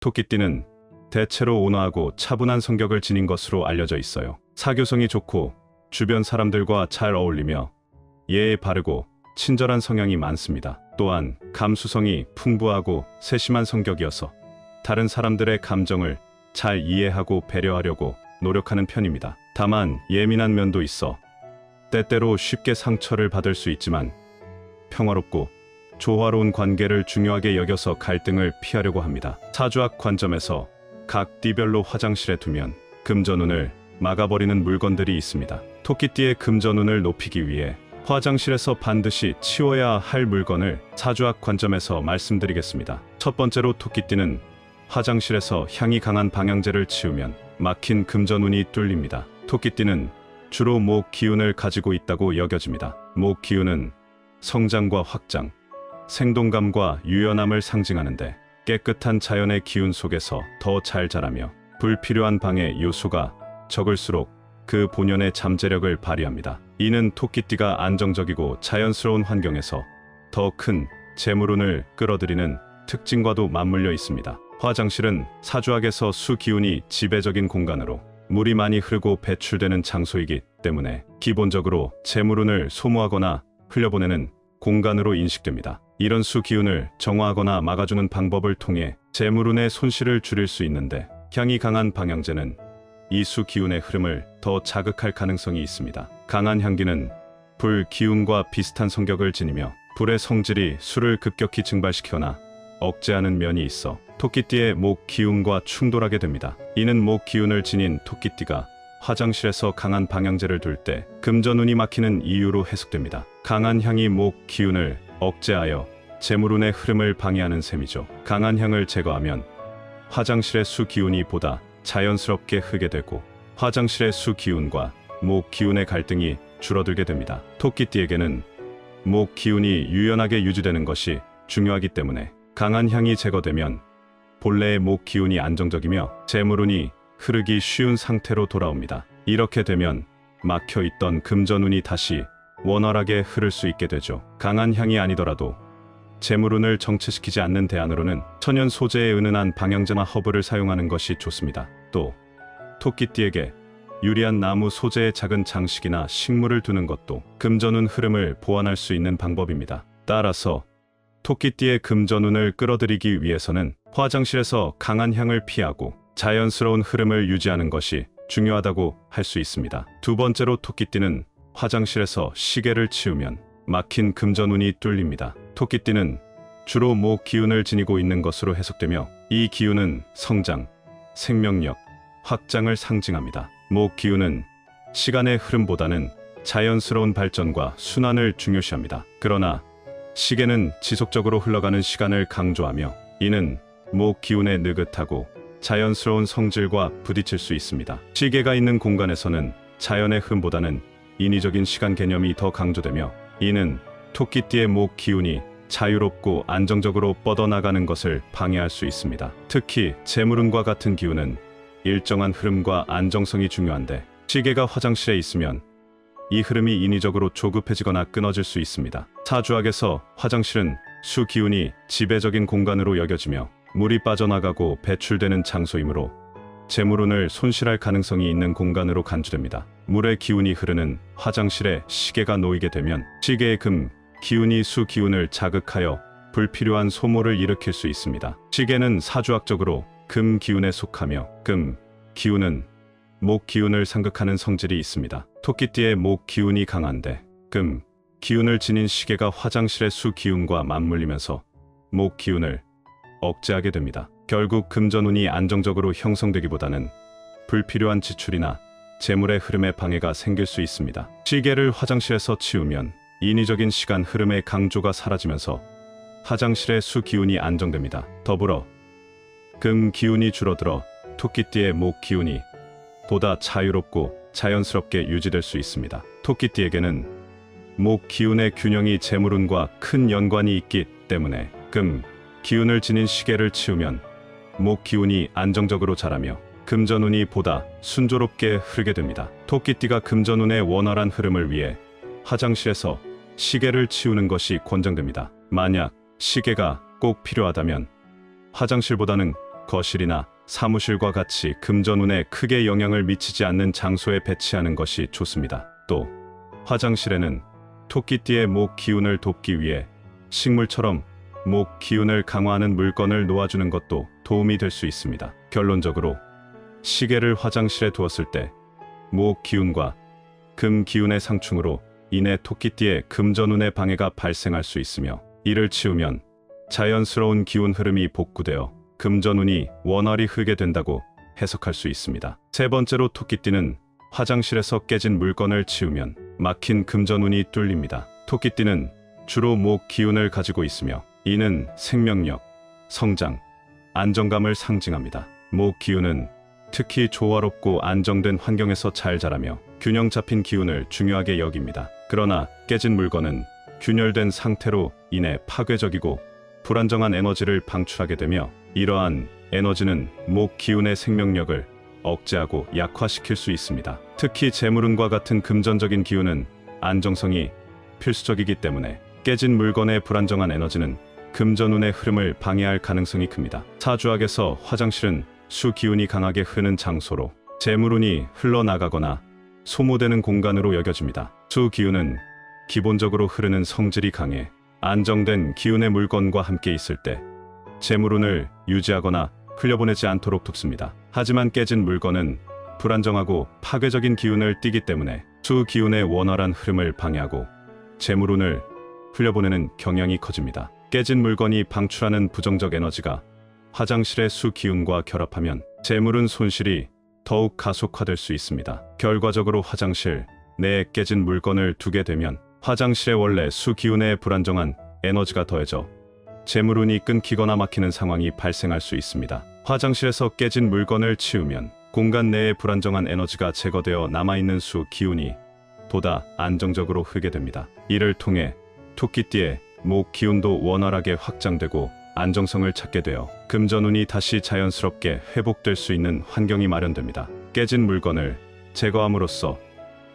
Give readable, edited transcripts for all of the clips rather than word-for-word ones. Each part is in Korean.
토끼띠는 대체로 온화하고 차분한 성격을 지닌 것으로 알려져 있어요. 사교성이 좋고 주변 사람들과 잘 어울리며 예에 바르고 친절한 성향이 많습니다. 또한 감수성이 풍부하고 세심한 성격이어서 다른 사람들의 감정을 잘 이해하고 배려하려고 노력하는 편입니다. 다만 예민한 면도 있어 때때로 쉽게 상처를 받을 수 있지만 평화롭고 조화로운 관계를 중요하게 여겨서 갈등을 피하려고 합니다. 사주학 관점에서 각 띠별로 화장실에 두면 금전운을 막아버리는 물건들이 있습니다. 토끼띠의 금전운을 높이기 위해 화장실에서 반드시 치워야 할 물건을 사주학 관점에서 말씀드리겠습니다. 첫 번째로 토끼띠는 화장실에서 향이 강한 방향제를 치우면 막힌 금전운이 뚫립니다. 토끼띠는 주로 목 기운을 가지고 있다고 여겨집니다. 목 기운은 성장과 확장, 생동감과 유연함을 상징하는데 깨끗한 자연의 기운 속에서 더 잘 자라며 불필요한 방해 요소가 적을수록 그 본연의 잠재력을 발휘합니다. 이는 토끼띠가 안정적이고 자연스러운 환경에서 더 큰 재물운을 끌어들이는 특징과도 맞물려 있습니다. 화장실은 사주학에서 수 기운이 지배적인 공간으로 물이 많이 흐르고 배출되는 장소이기 때문에 기본적으로 재물운을 소모하거나 흘려보내는 공간으로 인식됩니다. 이런 수 기운을 정화하거나 막아주는 방법을 통해 재물운의 손실을 줄일 수 있는데 향이 강한 방향제는 이 수 기운의 흐름을 더 자극할 가능성이 있습니다. 강한 향기는 불 기운과 비슷한 성격을 지니며 불의 성질이 수를 급격히 증발시키거나 억제하는 면이 있어 토끼띠의 목 기운과 충돌하게 됩니다. 이는 목 기운을 지닌 토끼띠가 화장실에서 강한 방향제를 둘 때 금전운이 막히는 이유로 해석됩니다. 강한 향이 목 기운을 억제하여 재물운의 흐름을 방해하는 셈이죠. 강한 향을 제거하면 화장실의 수 기운이 보다 자연스럽게 흐게 되고 화장실의 수 기운과 목 기운의 갈등이 줄어들게 됩니다. 토끼띠에게는 목 기운이 유연하게 유지되는 것이 중요하기 때문에 강한 향이 제거되면 본래의 목 기운이 안정적이며 재물운이 흐르기 쉬운 상태로 돌아옵니다. 이렇게 되면 막혀있던 금전운이 다시 원활하게 흐를 수 있게 되죠. 강한 향이 아니더라도 재물운을 정체시키지 않는 대안으로는 천연 소재의 은은한 방향제나 허브를 사용하는 것이 좋습니다. 또 토끼띠에게 유리한 나무 소재의 작은 장식이나 식물을 두는 것도 금전운 흐름을 보완할 수 있는 방법입니다. 따라서 토끼띠의 금전운을 끌어들이기 위해서는 화장실에서 강한 향을 피하고 자연스러운 흐름을 유지하는 것이 중요하다고 할 수 있습니다. 두 번째로 토끼띠는 화장실에서 시계를 치우면 막힌 금전운이 뚫립니다. 토끼띠는 주로 목 기운을 지니고 있는 것으로 해석되며 이 기운은 성장, 생명력, 확장을 상징합니다. 목 기운은 시간의 흐름보다는 자연스러운 발전과 순환을 중요시합니다. 그러나 시계는 지속적으로 흘러가는 시간을 강조하며 이는 목 기운의 느긋하고 자연스러운 성질과 부딪힐 수 있습니다. 시계가 있는 공간에서는 자연의 흐름보다는 인위적인 시간 개념이 더 강조되며 이는 토끼띠의 목 기운이 자유롭고 안정적으로 뻗어나가는 것을 방해할 수 있습니다. 특히 재물운과 같은 기운은 일정한 흐름과 안정성이 중요한데 시계가 화장실에 있으면 이 흐름이 인위적으로 조급해지거나 끊어질 수 있습니다. 사주학에서 화장실은 수 기운이 지배적인 공간으로 여겨지며 물이 빠져나가고 배출되는 장소이므로 재물운을 손실할 가능성이 있는 공간으로 간주됩니다. 물의 기운이 흐르는 화장실에 시계가 놓이게 되면 시계의 금 기운이 수 기운을 자극하여 불필요한 소모를 일으킬 수 있습니다. 시계는 사주학적으로 금 기운에 속하며 금 기운은 목 기운을 상극하는 성질이 있습니다. 토끼띠의 목 기운이 강한데 금 기운을 지닌 시계가 화장실의 수 기운과 맞물리면서 목 기운을 억제하게 됩니다. 결국 금전운이 안정적으로 형성되기보다는 불필요한 지출이나 재물의 흐름에 방해가 생길 수 있습니다. 시계를 화장실에서 치우면 인위적인 시간 흐름의 강조가 사라지면서 화장실의 수 기운이 안정됩니다. 더불어 금 기운이 줄어들어 토끼띠의 목 기운이 보다 자유롭고 자연스럽게 유지될 수 있습니다. 토끼띠에게는 목 기운의 균형이 재물운과 큰 연관이 있기 때문에 금 기운을 지닌 시계를 치우면 목 기운이 안정적으로 자라며 금전운이 보다 순조롭게 흐르게 됩니다. 토끼띠가 금전운의 원활한 흐름을 위해 화장실에서 시계를 치우는 것이 권장됩니다. 만약 시계가 꼭 필요하다면 화장실보다는 거실이나 사무실과 같이 금전운에 크게 영향을 미치지 않는 장소에 배치하는 것이 좋습니다. 또 화장실에는 토끼띠의 목 기운을 돕기 위해 식물처럼 목 기운을 강화하는 물건을 놓아주는 것도 도움이 될 수 있습니다. 결론적으로 시계를 화장실에 두었을 때 목 기운과 금 기운의 상충으로 인해 토끼띠의 금전운의 방해가 발생할 수 있으며, 이를 치우면 자연스러운 기운 흐름이 복구되어 금전운이 원활히 흐르게 된다고 해석할 수 있습니다. 세 번째로 토끼띠는 화장실에서 깨진 물건을 치우면 막힌 금전운이 뚫립니다. 토끼띠는 주로 목 기운을 가지고 있으며 이는 생명력, 성장, 안정감을 상징합니다. 목 기운은 특히 조화롭고 안정된 환경에서 잘 자라며 균형 잡힌 기운을 중요하게 여깁니다. 그러나 깨진 물건은 균열된 상태로 인해 파괴적이고 불안정한 에너지를 방출하게 되며, 이러한 에너지는 목 기운의 생명력을 억제하고 약화시킬 수 있습니다. 특히 재물운과 같은 금전적인 기운은 안정성이 필수적이기 때문에 깨진 물건의 불안정한 에너지는 금전운의 흐름을 방해할 가능성이 큽니다. 사주학에서 화장실은 수 기운이 강하게 흐르는 장소로 재물운이 흘러나가거나 소모되는 공간으로 여겨집니다. 수 기운은 기본적으로 흐르는 성질이 강해 안정된 기운의 물건과 함께 있을 때 재물운을 유지하거나 흘려보내지 않도록 돕습니다. 하지만 깨진 물건은 불안정하고 파괴적인 기운을 띠기 때문에 수 기운의 원활한 흐름을 방해하고 재물운을 흘려보내는 경향이 커집니다. 깨진 물건이 방출하는 부정적 에너지가 화장실의 수 기운과 결합하면 재물운 손실이 더욱 가속화될 수 있습니다. 결과적으로 화장실 내에 깨진 물건을 두게 되면 화장실의 원래 수 기운의 불안정한 에너지가 더해져 재물운이 끊기거나 막히는 상황이 발생할 수 있습니다. 화장실에서 깨진 물건을 치우면 공간 내의 불안정한 에너지가 제거되어 남아있는 수 기운이 보다 안정적으로 흐르게 됩니다. 이를 통해 토끼띠의 목 기운도 원활하게 확장되고 안정성을 찾게 되어 금전운이 다시 자연스럽게 회복될 수 있는 환경이 마련됩니다. 깨진 물건을 제거함으로써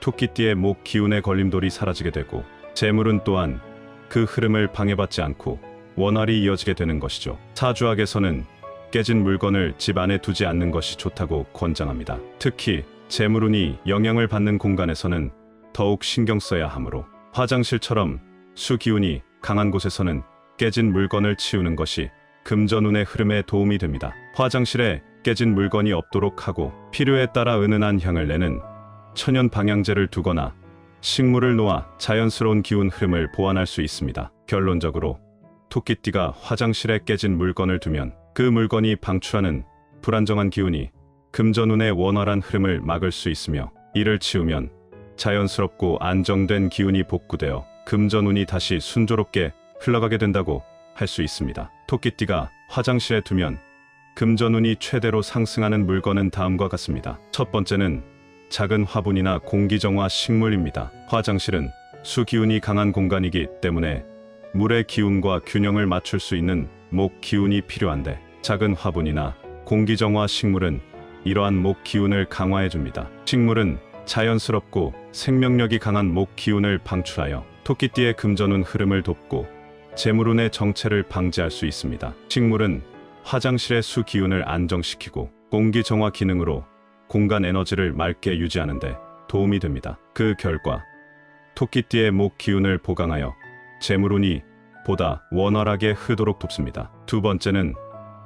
토끼띠의 목 기운의 걸림돌이 사라지게 되고 재물운 또한 그 흐름을 방해받지 않고 원활히 이어지게 되는 것이죠. 사주학에서는 깨진 물건을 집 안에 두지 않는 것이 좋다고 권장합니다. 특히 재물운이 영향을 받는 공간에서는 더욱 신경 써야 하므로 화장실처럼 수 기운이 강한 곳에서는 깨진 물건을 치우는 것이 금전운의 흐름에 도움이 됩니다. 화장실에 깨진 물건이 없도록 하고 필요에 따라 은은한 향을 내는 천연 방향제를 두거나 식물을 놓아 자연스러운 기운 흐름을 보완할 수 있습니다. 결론적으로 토끼띠가 화장실에 깨진 물건을 두면 그 물건이 방출하는 불안정한 기운이 금전운의 원활한 흐름을 막을 수 있으며, 이를 치우면 자연스럽고 안정된 기운이 복구되어 금전운이 다시 순조롭게 흘러가게 된다고 할 수 있습니다. 토끼띠가 화장실에 두면 금전운이 최대로 상승하는 물건은 다음과 같습니다. 첫 번째는 작은 화분이나 공기정화 식물입니다. 화장실은 수 기운이 강한 공간이기 때문에 물의 기운과 균형을 맞출 수 있는 목 기운이 필요한데, 작은 화분이나 공기정화 식물은 이러한 목 기운을 강화해 줍니다. 식물은 자연스럽고 생명력이 강한 목 기운을 방출하여 토끼띠의 금전운 흐름을 돕고 재물운의 정체를 방지할 수 있습니다. 식물은 화장실의 수 기운을 안정시키고 공기 정화 기능으로 공간 에너지를 맑게 유지하는 데 도움이 됩니다. 그 결과 토끼띠의 목 기운을 보강하여 재물운이 보다 원활하게 흐르도록 돕습니다. 두 번째는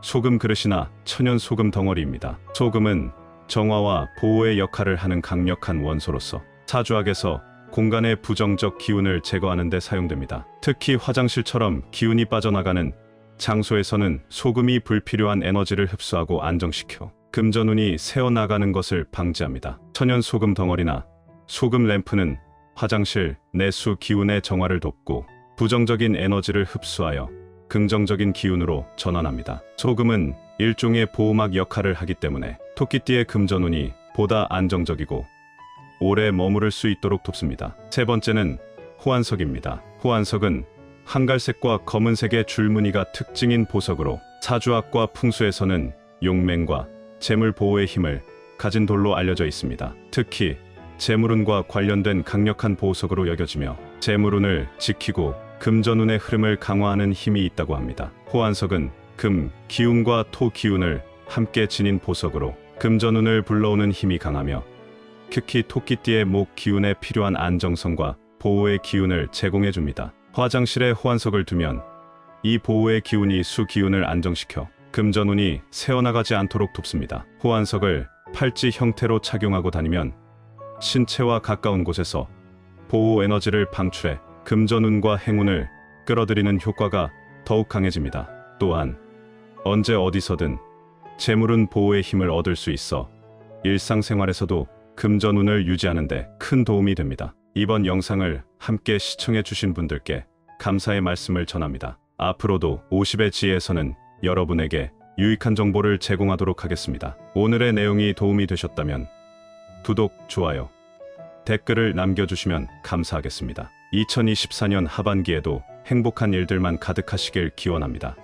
소금 그릇이나 천연 소금 덩어리입니다. 소금은 정화와 보호의 역할을 하는 강력한 원소로서 사주학에서 공간의 부정적 기운을 제거하는 데 사용됩니다. 특히 화장실처럼 기운이 빠져나가는 장소에서는 소금이 불필요한 에너지를 흡수하고 안정시켜 금전운이 새어나가는 것을 방지합니다. 천연 소금 덩어리나 소금 램프는 화장실 내수 기운의 정화를 돕고 부정적인 에너지를 흡수하여 긍정적인 기운으로 전환합니다. 소금은 일종의 보호막 역할을 하기 때문에 토끼띠의 금전운이 보다 안정적이고 오래 머무를 수 있도록 돕습니다. 세 번째는 호환석입니다. 호환석은 한갈색과 검은색의 줄무늬가 특징인 보석으로 사주학과 풍수에서는 용맹과 재물 보호의 힘을 가진 돌로 알려져 있습니다. 특히 재물운과 관련된 강력한 보석으로 여겨지며 재물운을 지키고 금전운의 흐름을 강화하는 힘이 있다고 합니다. 호환석은 금 기운과 토 기운을 함께 지닌 보석으로 금전운을 불러오는 힘이 강하며 특히 토끼띠의 목 기운에 필요한 안정성과 보호의 기운을 제공해 줍니다. 화장실에 호환석을 두면 이 보호의 기운이 수 기운을 안정시켜 금전운이 새어나가지 않도록 돕습니다. 호환석을 팔찌 형태로 착용하고 다니면 신체와 가까운 곳에서 보호 에너지를 방출해 금전운과 행운을 끌어들이는 효과가 더욱 강해집니다. 또한 언제 어디서든 재물은 보호의 힘을 얻을 수 있어 일상생활에서도 금전운을 유지하는 데 큰 도움이 됩니다. 이번 영상을 함께 시청해 주신 분들께 감사의 말씀을 전합니다. 앞으로도 50의 지혜에서는 여러분에게 유익한 정보를 제공하도록 하겠습니다. 오늘의 내용이 도움이 되셨다면 구독, 좋아요, 댓글을 남겨주시면 감사하겠습니다. 2024년 하반기에도 행복한 일들만 가득하시길 기원합니다.